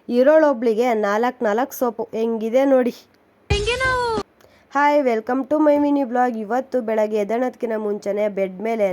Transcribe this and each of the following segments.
ಇರೋಳೊಬ್ಳಿಗೆ 4 soap ಹೆಂಗಿದೆ ನೋಡಿ. Hi, welcome to my mini blog. ಇವತ್ತು ಬೆಳಗ್ಗೆ ಎದ್ದೇಳೋದಕ್ಕಿಂತ ಮುಂಚೆನೇ ಬೆಡ್ ಮೇಲೇ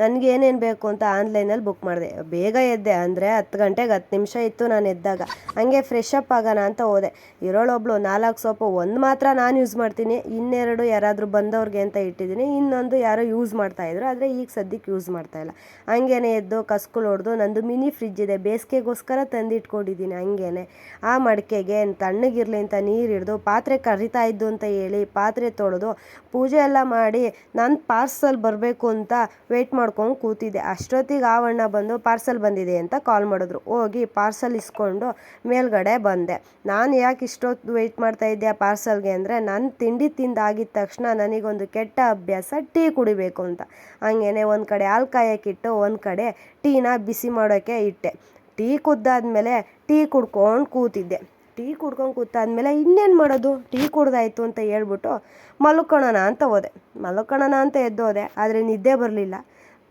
ನನಗೆ ಏನೇನು ಬೇಕು ಅಂತ ಆನ್ಲೈನಲ್ಲಿ ಬುಕ್ ಮಾಡಿದೆ. ಬೇಗ ಎದ್ದೆ, ಅಂದರೆ 10 ಗಂಟೆಗೆ 10 ನಿಮಿಷ ಇತ್ತು ನಾನು ಎದ್ದಾಗ. ಹಂಗೆ ಫ್ರೆಶ್ ಅಪ್ ಆಗೋಣ ಅಂತ ಹೋದೆ. ಇರೋಳೊಬ್ಳು 4 ಸೋಪು, ಒಂದು ಮಾತ್ರ ನಾನು ಯೂಸ್ ಮಾಡ್ತೀನಿ, ಇನ್ನೆರಡು ಯಾರಾದರೂ ಬಂದವ್ರಿಗೆ ಅಂತ ಇಟ್ಟಿದ್ದೀನಿ, ಇನ್ನೊಂದು ಯಾರೋ ಯೂಸ್ ಮಾಡ್ತಾಯಿದ್ರು, ಆದರೆ ಈಗ ಸದ್ಯಕ್ಕೆ ಯೂಸ್ ಮಾಡ್ತಾಯಿಲ್ಲ. ಹಂಗೇನೆ ಎದ್ದು ಕಸ್ಕುಳು ಹೊಡೆದು, ನಂದು ಮಿನಿ ಫ್ರಿಜ್ ಇದೆ, ಬೇಸಿಗೆಗೋಸ್ಕರ ತಂದಿಟ್ಕೊಂಡಿದ್ದೀನಿ. ಹಂಗೇನೆ ಆ ಮಡಿಕೆಗೆ ತಣ್ಣಗಿರಲಿ ಅಂತ ನೀರು ಹಿಡಿದು, ಪಾತ್ರೆ ಕರಿತಾ ಇದ್ದು ಅಂತ ಹೇಳಿ ಪಾತ್ರೆ ತೊಳೆದು ಪೂಜೆ ಎಲ್ಲ ಮಾಡಿ ನಾನು ಪಾರ್ಸಲ್ ಬರಬೇಕು ಅಂತ ವೆಯ್ಟ್ ಮಾಡ್ಕೊಂಡು ಕೂತಿದ್ದೆ. ಅಷ್ಟೊತ್ತಿಗೆ ಆವಣ್ಣ ಬಂದು ಪಾರ್ಸಲ್ ಬಂದಿದೆ ಅಂತ ಕಾಲ್ ಮಾಡಿದ್ರು. ಹೋಗಿ ಪಾರ್ಸಲ್ ಇಸ್ಕೊಂಡು ಮೇಲ್ಗಡೆ ಬಂದೆ. ನಾನು ಯಾಕೆ ಇಷ್ಟೊತ್ತು ವೆಯ್ಟ್ ಮಾಡ್ತಾ ಇದ್ದೆ ಆ ಪಾರ್ಸಲ್ಗೆ ಅಂದರೆ, ನಾನು ತಿಂಡಿ ತಿಂದಾಗಿದ್ದ ತಕ್ಷಣ ನನಗೊಂದು ಕೆಟ್ಟ ಅಭ್ಯಾಸ ಟೀ ಕುಡಿಬೇಕು ಅಂತ. ಹಂಗೇನೆ ಒಂದು ಕಡೆ ಹಾಲು ಕಾಯೋಕ್ಕಿಟ್ಟು ಒಂದು ಕಡೆ ಟೀನ ಬಿಸಿ ಮಾಡೋಕ್ಕೆ ಇಟ್ಟೆ. ಟೀ ಕುದ್ದಾದ್ಮೇಲೆ ಟೀ ಕುಡ್ಕೊಂಡು ಕೂತಿದ್ದೆ. ಟೀ ಕುಡ್ಕೊಂಡು ಕೂತಾದ್ಮೇಲೆ ಇನ್ನೇನು ಮಾಡೋದು, ಟೀ ಕುಡ್ದಾಯ್ತು ಅಂತ ಹೇಳ್ಬಿಟ್ಟು ಮಲ್ಕೊಳ್ಳೋಣ ಅಂತ ಎದ್ದೋದೆ. ಆದರೆ ನಿದ್ದೆ ಬರಲಿಲ್ಲ.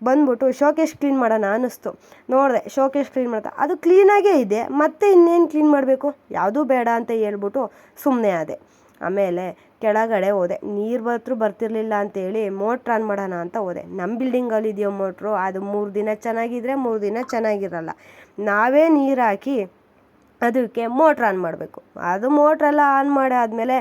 ಬಂದ್ಬಿಟ್ಟು ಶೋಕೇಶ್ ಕ್ಲೀನ್ ಮಾಡೋಣ ಅನ್ನಿಸ್ತು. ನೋಡಿದೆ ಶೋಕೇಶ್ ಕ್ಲೀನ್ ಮಾಡ್ತಾ, ಅದು ಕ್ಲೀನಾಗೇ ಇದೆ, ಮತ್ತೆ ಇನ್ನೇನು ಕ್ಲೀನ್ ಮಾಡಬೇಕು, ಯಾವುದೂ ಬೇಡ ಅಂತ ಹೇಳ್ಬಿಟ್ಟು ಸುಮ್ಮನೆ ಆದೆ. ಆಮೇಲೆ ಕೆಳಗಡೆ ಹೋದೆ. ನೀರು ಬರ್ತಿರ್ಲಿಲ್ಲ ಅಂತೇಳಿ ಮೋಟ್ರ್ ಆನ್ ಮಾಡೋಣ ಅಂತ ಹೋದೆ. ನಮ್ಮ ಬಿಲ್ಡಿಂಗಲ್ಲಿ ಇದೆಯೋ ಮೋಟ್ರು, ಅದು 3 ದಿನ ಚೆನ್ನಾಗಿದ್ರೆ 3 ದಿನ ಚೆನ್ನಾಗಿರಲ್ಲ. ನಾವೇ ನೀರು ಹಾಕಿ ಅದಕ್ಕೆ ಮೋಟ್ರ್ ಆನ್ ಮಾಡಬೇಕು. ಅದು ಮೋಟ್ರೆಲ್ಲ ಆನ್ ಮಾಡಿ ಆದಮೇಲೆ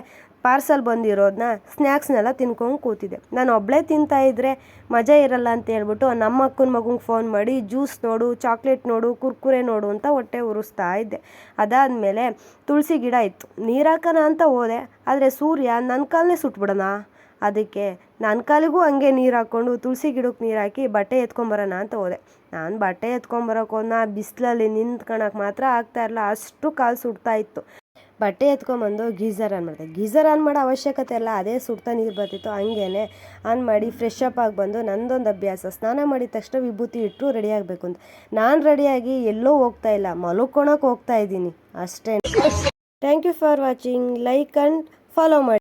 ಪಾರ್ಸಲ್ ಬಂದಿರೋದನ್ನ ಸ್ನ್ಯಾಕ್ಸ್ನೆಲ್ಲ ತಿನ್ಕೊಂಡು ಕೂತಿದ್ದೆ. ನಾನು ಒಬ್ಬಳೇ ತಿಂತಾಯಿದ್ರೆ ಮಜಾ ಇರಲ್ಲ ಅಂತ ಹೇಳ್ಬಿಟ್ಟು ನಮ್ಮ ಅಕ್ಕನ ಮಗಂಗೆ ಫೋನ್ ಮಾಡಿ ಜ್ಯೂಸ್ ನೋಡು, ಚಾಕ್ಲೇಟ್ ನೋಡು, ಕುರ್ಕುರೆ ನೋಡು ಅಂತ ಹೊಟ್ಟೆ ಉರಿಸ್ತಾ ಇದ್ದೆ. ಅದಾದಮೇಲೆ ತುಳಸಿ ಗಿಡ ಇತ್ತು, ನೀರು ಹಾಕೋಣ ಅಂತ ಹೋದೆ. ಆದರೆ ಸೂರ್ಯ ನನ್ನ ಕಾಲನ್ನೇ ಸುಟ್ಬಿಡೋಣ, ಅದಕ್ಕೆ ನನ್ನ ಕಾಲಿಗೂ ಹಂಗೆ ನೀರು ಹಾಕ್ಕೊಂಡು ತುಳಸಿ ಗಿಡಕ್ಕೆ ನೀರು ಹಾಕಿ ಬಟ್ಟೆ ಎತ್ಕೊಂಬರೋಣ ಅಂತ ಹೋದೆ. ನಾನು ಬಟ್ಟೆ ಎತ್ಕೊಂಬರೋಕೆ ಹೋದ, ಬಿಸಿಲಲ್ಲಿ ನಿಂತ್ಕೊಳಕ್ಕೆ ಮಾತ್ರ ಆಗ್ತಾಯಿರಲ್ಲ, ಅಷ್ಟು ಕಾಲು ಸುಡ್ತಾ ಇತ್ತು. ಬಟ್ಟೆ ಎತ್ಕೊಂಬಂದು ಗೀಝರ್ ಆನ್ ಮಾಡಿದೆ. ಗೀಝರ್ ಆನ್ ಮಾಡೋ ಅವಶ್ಯಕತೆ ಇಲ್ಲ, ಅದೇ ಸುಡ್ತಾ ನೀರು ಬರ್ತಿತ್ತು. ಹಂಗೇ ಆನ್ ಮಾಡಿ ಫ್ರೆಶ್ ಅಪ್ ಆಗಿ ಬಂದು, ನನ್ನದೊಂದು ಅಭ್ಯಾಸ, ಸ್ನಾನ ಮಾಡಿದ ತಕ್ಷಣ ವಿಭೂತಿ ಇಟ್ಟು ರೆಡಿ ಆಗಬೇಕು ಅಂತ. ನಾನು ರೆಡಿಯಾಗಿ ಎಲ್ಲೋ ಹೋಗ್ತಾ ಇಲ್ಲ, ಮಲ್ಕೊಳಕ್ಕೆ ಹೋಗ್ತಾ ಇದ್ದೀನಿ ಅಷ್ಟೇ. Thank you for watching. Like and follow ಮಾಡಿ.